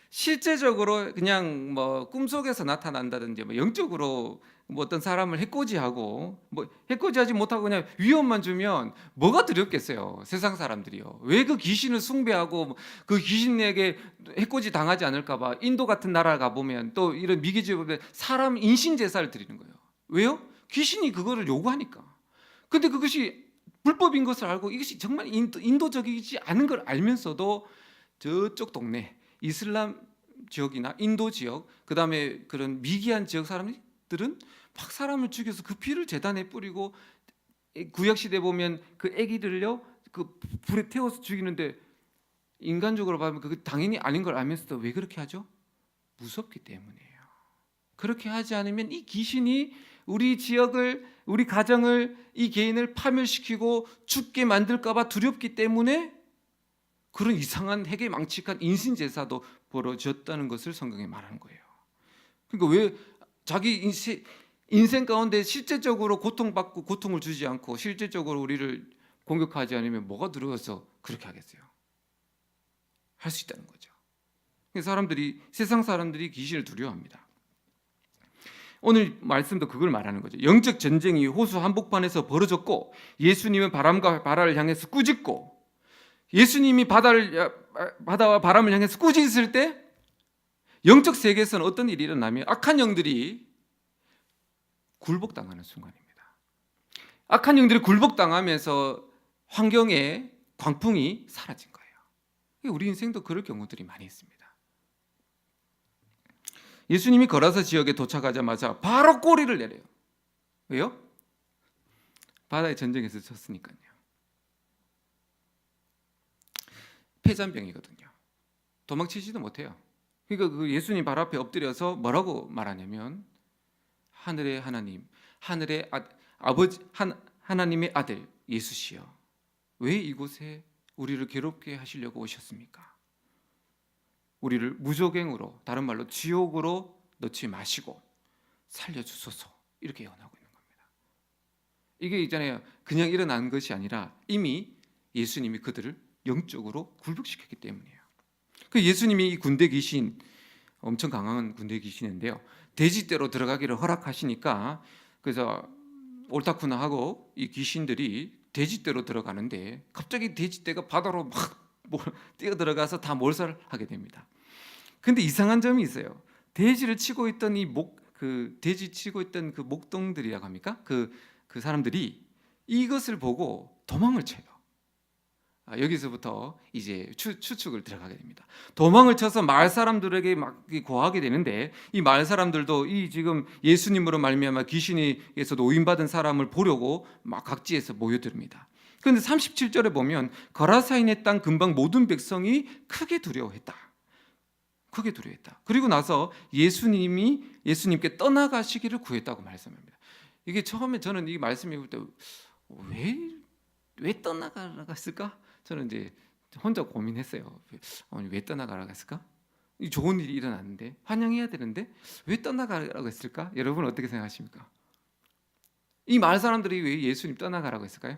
실제적으로 그냥 뭐 꿈속에서 나타난다든지 뭐 영적으로 뭐 어떤 사람을 해코지하고 뭐 해코지하지 못하고 그냥 위험만 주면 뭐가 두렵겠어요. 세상 사람들이요. 왜 그 귀신을 숭배하고 그 귀신에게 해코지 당하지 않을까 봐 인도 같은 나라 가 보면 또 이런 미개지에 사람 인신 제사를 드리는 거예요. 왜요? 귀신이 그거를 요구하니까. 근데 그것이 불법인 것을 알고 이것이 정말 인도적이지 않은 걸 알면서도 저쪽 동네 이슬람 지역이나 인도 지역, 그다음에 그런 미개한 지역 사람들은 막 사람을 죽여서 그 피를 제단에 뿌리고, 구약 시대 보면 그 아기들요 그 불에 태워서 죽이는데 인간적으로 보면 그 당연히 아닌 걸 알면서도 왜 그렇게 하죠? 무섭기 때문이에요. 그렇게 하지 않으면 이 귀신이 우리 지역을, 우리 가정을, 이 개인을 파멸시키고 죽게 만들까 봐 두렵기 때문에 그런 이상한 핵에 망측한 인신제사도 벌어졌다는 것을 성경에 말하는 거예요. 그러니까 왜 자기 인생 가운데 실제적으로 고통받고 고통을 주지 않고 실제적으로 우리를 공격하지 않으면 뭐가 두려워서 그렇게 하겠어요? 할 수 있다는 거죠. 사람들이, 세상 사람들이 귀신을 두려워합니다. 오늘 말씀도 그걸 말하는 거죠. 영적 전쟁이 호수 한복판에서 벌어졌고 예수님은 바람과 바다를 향해서 꾸짖고, 예수님이 바다와 바람을 향해서 꾸짖을 때 영적 세계에서는 어떤 일이 일어나면 악한 영들이 굴복당하는 순간입니다. 악한 영들이 굴복당하면서 환경에 광풍이 사라진 거예요. 우리 인생도 그럴 경우들이 많이 있습니다. 예수님이 거라사 지역에 도착하자마자 바로 꼬리를 내려요. 왜요? 바다의 전쟁에서 졌으니까요. 폐잔병이거든요. 도망치지도 못해요. 그러니까 그 예수님 발 앞에 엎드려서 뭐라고 말하냐면, 하늘의 하나님, 하늘의 아버지, 하나님의 아들 예수시여, 왜 이곳에 우리를 괴롭게 하시려고 오셨습니까? 우리를 무저갱으로, 다른 말로 지옥으로 넣지 마시고 살려주소서, 이렇게 예언하고 있는 겁니다. 이게 있잖아요, 그냥 일어난 것이 아니라 이미 예수님이 그들을 영적으로 굴복시켰기 때문이에요. 그 예수님이 이 군대 귀신, 엄청 강한 군대 귀신인데요, 돼지떼로 들어가기를 허락하시니까, 그래서 옳다구나 하고 이 귀신들이 돼지떼로 들어가는데 갑자기 돼지떼가 바다로 막 뛰어들어가서 다 몰살하게 됩니다. 근데 이상한 점이 있어요. 돼지를 치고 있던 돼지 치고 있던 그 목동들이라고 합니까? 그 사람들이 이것을 보고 도망을 쳐요. 여기서부터 이제 추측을 들어가게 됩니다. 도망을 쳐서 마을 사람들에게 막 고하게 되는데, 이 마을 사람들도 이 지금 예수님으로 말미암아 귀신에서 노인받은 사람을 보려고 막 각지에서 모여듭니다. 그런데 37절에 보면 거라사인의 땅 근방 모든 백성이 크게 두려워했다. 크게 두려워했다. 그리고 나서 예수님께 떠나가시기를 구했다고 말씀합니다. 이게 처음에 저는 이 말씀을 볼 때 왜 떠나가라고 했을까? 저는 이제 혼자 고민했어요. 왜 떠나가라고 했을까? 이 좋은 일이 일어났는데, 환영해야 되는데 왜 떠나가라고 했을까? 여러분 어떻게 생각하십니까? 이 마을 사람들이 왜 예수님 떠나가라고 했을까요?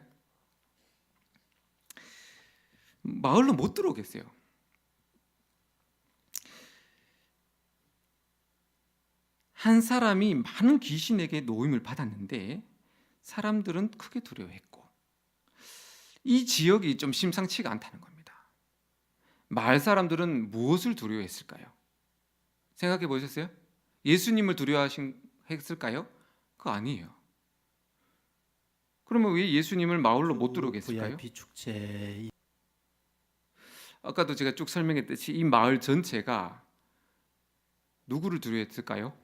마을로 못 들어오겠어요. 한 사람이 많은 귀신에게 노임을 받았는데 사람들은 크게 두려워했고, 이 지역이 좀 심상치가 않다는 겁니다. 마을 사람들은 무엇을 두려워했을까요? 생각해 보셨어요? 예수님을 두려워했을까요? 그거 아니에요. 그러면 왜 예수님을 마을로 못 들어오게 했을까요? VIP 축제. 아까도 제가 쭉 설명했듯이 이 마을 전체가 누구를 두려워했을까요?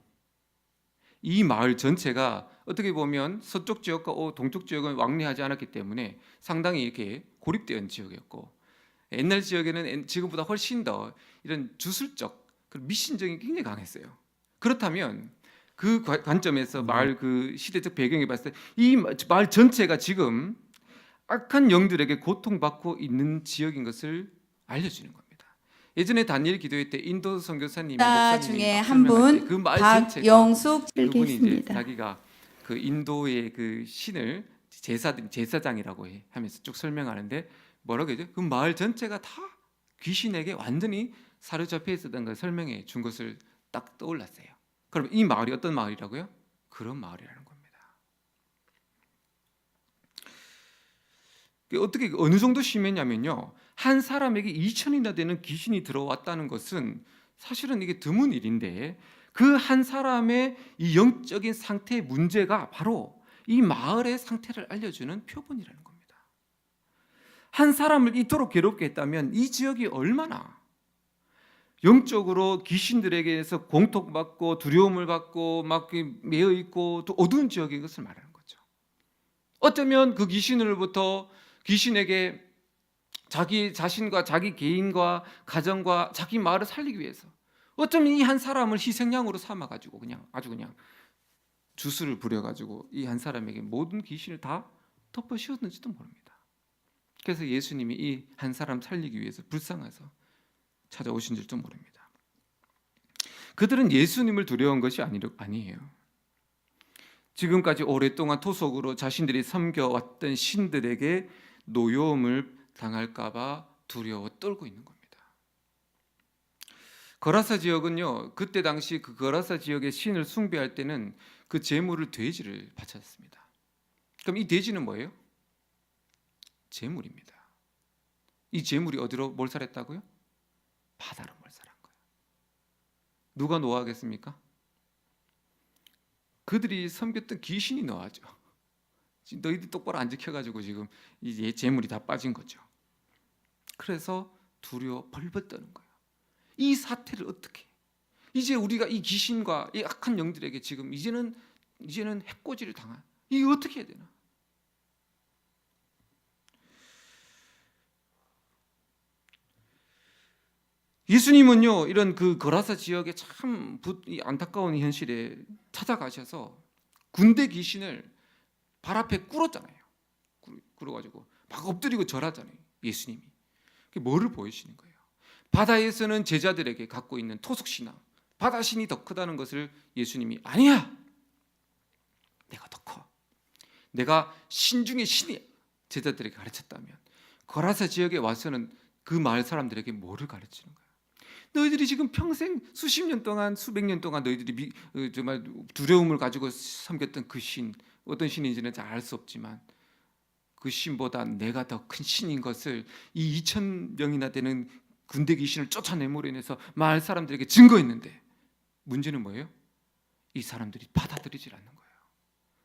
이 마을 전체가 어떻게 보면 서쪽 지역과 동쪽 지역은 왕래하지 않았기 때문에 상당히 이렇게 고립된 지역이었고, 옛날 지역에는 지금보다 훨씬 더 이런 주술적, 미신적인 게 굉장히 강했어요. 그렇다면 그 관점에서 마을 그 시대적 배경에 봤을 때 이 마을 전체가 지금 악한 영들에게 고통받고 있는 지역인 것을 알려주는 겁니다. 예전에 다니엘 기도회 때 인도 선교사님이 목사님이 중에 막 한 설명할 때 분 그 마을 전체가 박영숙 그분이 이제 읽겠습니다. 자기가 그 인도의 그 신을 제사장이라고 하면서 쭉 설명하는데 뭐라고 하죠? 그 마을 전체가 다 귀신에게 완전히 사로잡혀 있었던 걸 설명해 준 것을 딱 떠올랐어요. 그럼 이 마을이 어떤 마을이라고요? 그런 마을이라는 겁니다. 어떻게 어느 정도 심했냐면요, 한 사람에게 2천이나 되는 귀신이 들어왔다는 것은 사실은 이게 드문 일인데, 그 한 사람의 이 영적인 상태의 문제가 바로 이 마을의 상태를 알려주는 표본이라는 겁니다. 한 사람을 이토록 괴롭게 했다면 이 지역이 얼마나 영적으로 귀신들에게서 공통받고 두려움을 받고 막 매여 있고 또 어두운 지역인 것을 말하는 거죠. 어쩌면 그 귀신으로부터 귀신에게 자기 자신과 자기 개인과 가정과 자기 마을을 살리기 위해서 어쩌면 이 한 사람을 희생양으로 삼아가지고 아주 그냥 주술을 부려가지고 이 한 사람에게 모든 귀신을 다 덮어 씌웠는지도 모릅니다. 그래서 예수님이 이 한 사람 살리기 위해서 불쌍해서 찾아오신 줄도 모릅니다. 그들은 예수님을 두려워한 것이 아니에요. 지금까지 오랫동안 토속으로 자신들이 섬겨왔던 신들에게 노여움을 당할까 봐 두려워 떨고 있는 겁니다. 거라사 지역은요, 그때 당시 그 거라사 지역의 신을 숭배할 때는 그 제물을 돼지를 바쳤습니다. 그럼 이 돼지는 뭐예요? 제물입니다. 이 제물이 어디로 몰살했다고요? 바다로 몰살한 거예요. 누가 노하겠습니까? 그들이 섬겼던 귀신이 노하죠. 너희들 똑바로 안 지켜가지고 지금 이제 재물이 다 빠진 거죠. 그래서 두려워 벌벌 떠는 거예요. 이 사태를 어떻게? 이제 우리가 이 귀신과 이 악한 영들에게 지금 이제는 해코지를 당한, 이게 어떻게 해야 되나? 예수님은요, 이런 그 거라사 지역에 참 안타까운 현실에 찾아가셔서 군대 귀신을 발 앞에 꿇었잖아요. 꿇어가지고 막 엎드리고 절하잖아요. 예수님이. 그게 뭐를 보이시는 거예요? 바다에서는 제자들에게 갖고 있는 토속신앙, 바다신이 더 크다는 것을 예수님이 아니야, 내가 더 커, 내가 신 중에 신이야, 제자들에게 가르쳤다면 거라사 지역에 와서는 그 마을 사람들에게 뭐를 가르치는 거예요? 너희들이 지금 평생 수십 년 동안 수백 년 동안 너희들이 정말 두려움을 가지고 섬겼던 그 신, 어떤 신인지는 잘 알 수 없지만 그 신보다 내가 더 큰 신인 것을 이 2,000명이나 되는 군대 귀신을 쫓아내므로 인해서 마을 사람들에게 증거했는데, 문제는 뭐예요? 이 사람들이 받아들이질 않는 거예요.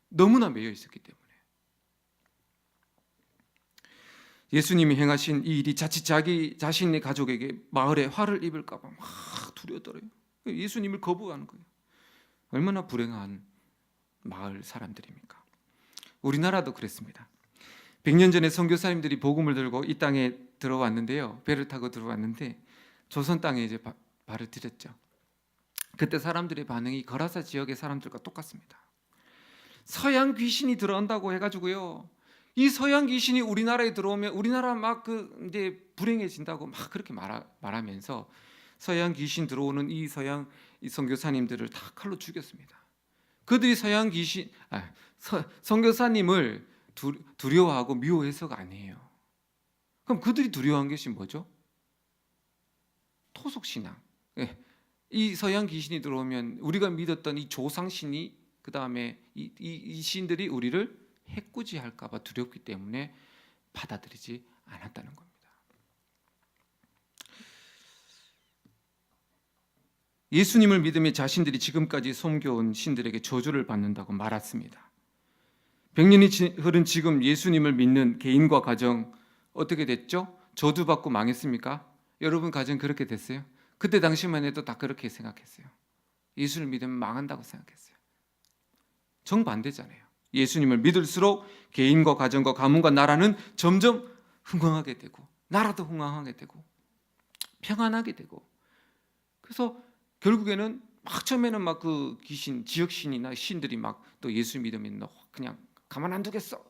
너무나 매여 있었기 때문에. 예수님이 행하신 이 일이 자칫 자기 자신의 가족에게 마을에 화를 입을까 봐 막 두려워떨어요. 예수님을 거부하는 거예요. 얼마나 불행한 마을 사람들입니까? 우리나라도 그랬습니다. 100년 전에 선교사님들이 복음을 들고 이 땅에 들어왔는데요, 배를 타고 들어왔는데 조선 땅에 이제 발을 들였죠. 그때 사람들의 반응이 거라사 지역의 사람들과 똑같습니다. 서양 귀신이 들어온다고 해가지고요, 이 서양 귀신이 우리나라에 들어오면 우리나라 막 이제 불행해진다고 막 그렇게 말하면서 서양 귀신 들어오는 이 서양 선교사님들을 다 칼로 죽였습니다. 그들이 서양 귀신 선교사님을 두려워하고 미워해서가 아니에요. 그럼 그들이 두려워한 것이 뭐죠? 토속신앙. 예. 이 서양 귀신이 들어오면 우리가 믿었던 이 조상신이 그 다음에 이 신들이 우리를 해코지할까 봐 두렵기 때문에 받아들이지 않았다는 겁니다. 예수님을 믿으며 자신들이 지금까지 섬겨온 신들에게 저주를 받는다고 말했습니다. 100년이 흐른 지금 예수님을 믿는 개인과 가정 어떻게 됐죠? 저주받고 망했습니까? 여러분 가정 그렇게 됐어요? 그때 당시만 해도 다 그렇게 생각했어요. 예수를 믿으면 망한다고 생각했어요. 정반대잖아요. 예수님을 믿을수록 개인과 가정과 가문과 나라는 점점 흥황하게 되고 나라도 흥황하게 되고 평안하게 되고, 그래서 결국에는 막 처음에는 막 그 귀신 지역신이나 신들이 막 또 예수 믿으면 너 그냥 가만 안 두겠어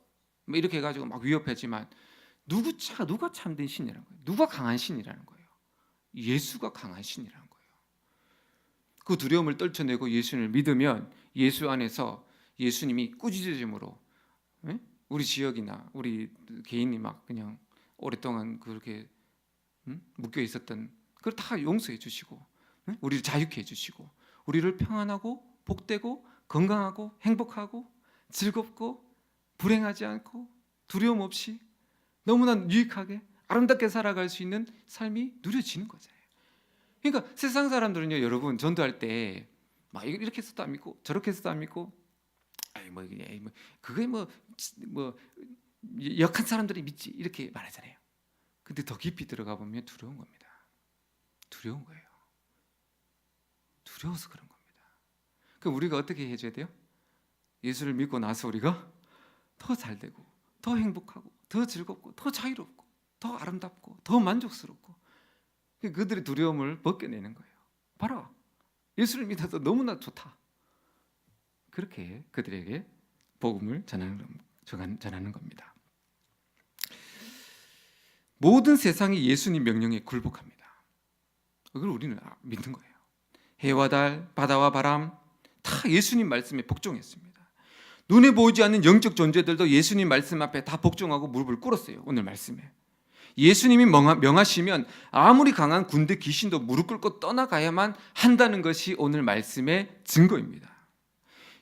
뭐 이렇게 해가지고 막 위협하지만 누가 참된 신이라는 거예요? 누가 강한 신이라는 거예요? 예수가 강한 신이라는 거예요. 그 두려움을 떨쳐내고 예수님을 믿으면 예수 안에서 예수님이 꾸짖으심으로 우리 지역이나 우리 개인이 막 그냥 오랫동안 그렇게 묶여 있었던 그걸 다 용서해 주시고 우리를 자유케 해 주시고 우리를 평안하고 복되고 건강하고 행복하고 즐겁고 불행하지 않고 두려움 없이 너무나 유익하게 아름답게 살아갈 수 있는 삶이 누려지는 거잖아요. 그러니까 세상 사람들은요, 여러분 전도할 때 막 이렇게 해서도 안 믿고 저렇게 해서도 안 믿고, 그게 뭐 역한 사람들이 믿지 이렇게 말하잖아요. 근데 더 깊이 들어가 보면 두려운 겁니다. 두려운 거예요. 두려워서 그런 겁니다. 그럼 우리가 어떻게 해줘야 돼요? 예수를 믿고 나서 우리가 더 잘되고 더 행복하고 더 즐겁고 더 자유롭고 더 아름답고 더 만족스럽고, 그들의 두려움을 벗겨내는 거예요. 봐라, 예수를 믿어도 너무나 좋다. 그렇게 그들에게 복음을 전하는 겁니다. 모든 세상이 예수님 명령에 굴복합니다. 그걸 우리는 믿는 거예요. 해와 달, 바다와 바람 다 예수님 말씀에 복종했습니다. 눈에 보이지 않는 영적 존재들도 예수님 말씀 앞에 다 복종하고 무릎을 꿇었어요. 오늘 말씀에 예수님이 명하시면 아무리 강한 군대 귀신도 무릎 꿇고 떠나가야만 한다는 것이 오늘 말씀의 증거입니다.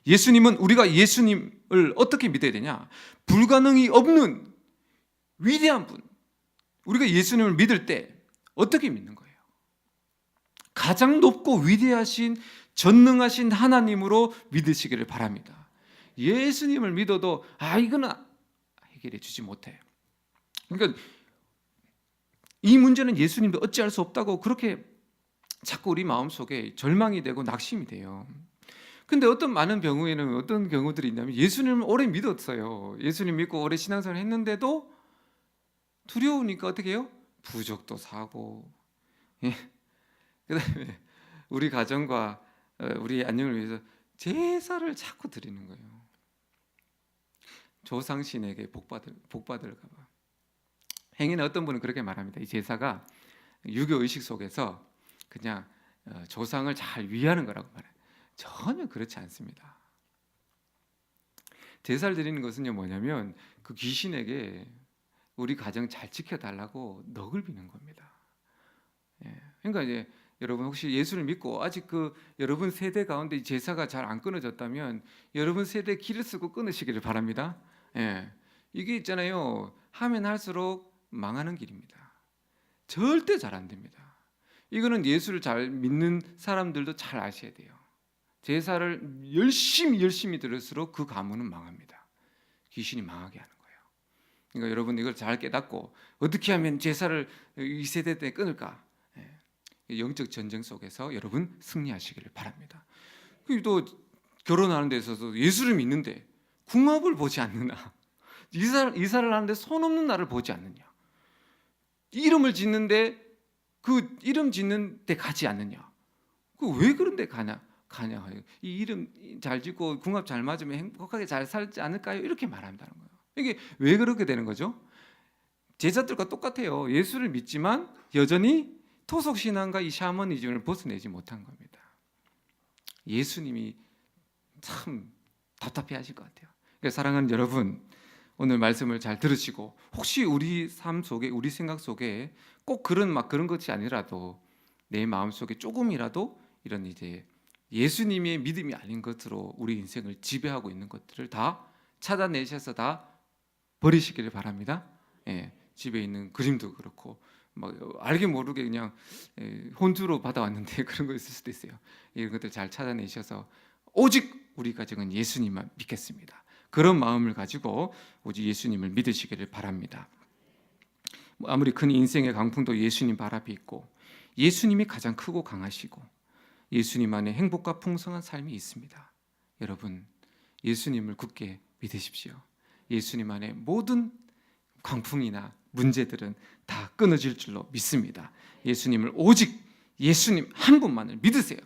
예수님은 우리가 예수님을 어떻게 믿어야 되냐? 불가능이 없는 위대한 분, 우리가 예수님을 믿을 때 어떻게 믿는 거예요? 가장 높고 위대하신 전능하신 하나님으로 믿으시기를 바랍니다. 예수님을 믿어도 이거는 해결해 주지 못해. 그러니까 이 문제는 예수님도 어찌할 수 없다고 그렇게 자꾸 우리 마음속에 절망이 되고 낙심이 돼요. 근데 어떤 많은 경우에는 어떤 경우들이 있냐면 예수님을 오래 믿었어요. 예수님 믿고 오래 신앙생활을 했는데도 두려우니까 어떻게 해요? 부적도 사고, 그다음에 우리 가정과 우리 안녕을 위해서 제사를 자꾸 드리는 거예요. 조상신에게 복 받을까 봐. 행위는 어떤 분은 그렇게 말합니다. 이 제사가 유교 의식 속에서 그냥 조상을 잘 위하는 거라고 말해요. 전혀 그렇지 않습니다. 제사를 드리는 것은요 뭐냐면 그 귀신에게 우리 가정 잘 지켜달라고 넋을 비는 겁니다. 그러니까 이제 여러분 혹시 예수를 믿고 아직 그 여러분 세대 가운데 제사가 잘 안 끊어졌다면 여러분 세대 길을 쓰고 끊으시기를 바랍니다. 이게 있잖아요, 하면 할수록 망하는 길입니다. 절대 잘 안 됩니다. 이거는 예수를 잘 믿는 사람들도 잘 아셔야 돼요. 제사를 열심히 들을수록 그 가문은 망합니다. 귀신이 망하게 하는 거예요. 그러니까 여러분 이걸 잘 깨닫고 어떻게 하면 제사를 이 세대 때 끊을까? 영적 전쟁 속에서 여러분 승리하시기를 바랍니다. 또 결혼하는 데 있어서 예수를 믿는데 궁합을 보지 않느냐, 이사를 하는데 손 없는 나를 보지 않느냐, 이름을 짓는데 그 이름 짓는 데 가지 않느냐, 그 왜 그런 데 가냐, 이 이름 잘 짓고 궁합 잘 맞으면 행복하게 잘 살지 않을까요? 이렇게 말한다는 거예요. 이게 왜 그렇게 되는 거죠? 제자들과 똑같아요. 예수를 믿지만 여전히 토속신앙과 이 샤머니즘을 벗어내지 못한 겁니다. 예수님이 참 답답해 하실 것 같아요. 그러니까 사랑하는 여러분, 오늘 말씀을 잘 들으시고 혹시 우리 삶 속에 우리 생각 속에 꼭 그런 것이 아니라도 내 마음 속에 조금이라도 이런 이제 예수님의 믿음이 아닌 것으로 우리 인생을 지배하고 있는 것들을 다 찾아내셔서 다 버리시기를 바랍니다. 예, 집에 있는 그림도 그렇고 막 알게 모르게 그냥 혼주로 받아왔는데 그런 거 있을 수도 있어요. 이런 것들 잘 찾아내셔서 오직 우리 가정은 예수님만 믿겠습니다. 그런 마음을 가지고 오직 예수님을 믿으시기를 바랍니다. 아무리 큰 인생의 강풍도 예수님 발 앞에 있고 예수님이 가장 크고 강하시고 예수님 안에 행복과 풍성한 삶이 있습니다. 여러분, 예수님을 굳게 믿으십시오. 예수님 안에 모든 광풍이나 문제들은 다 끊어질 줄로 믿습니다. 예수님을 오직 예수님 한 분만을 믿으세요.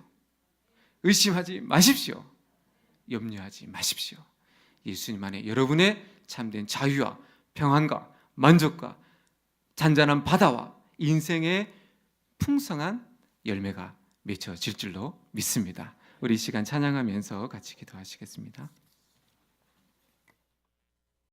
의심하지 마십시오. 염려하지 마십시오. 예수님 안에 여러분의 참된 자유와 평안과 만족과 잔잔한 바다와 인생의 풍성한 열매가 맺혀질 줄로 믿습니다. 우리 이 시간 찬양하면서 같이 기도하시겠습니다.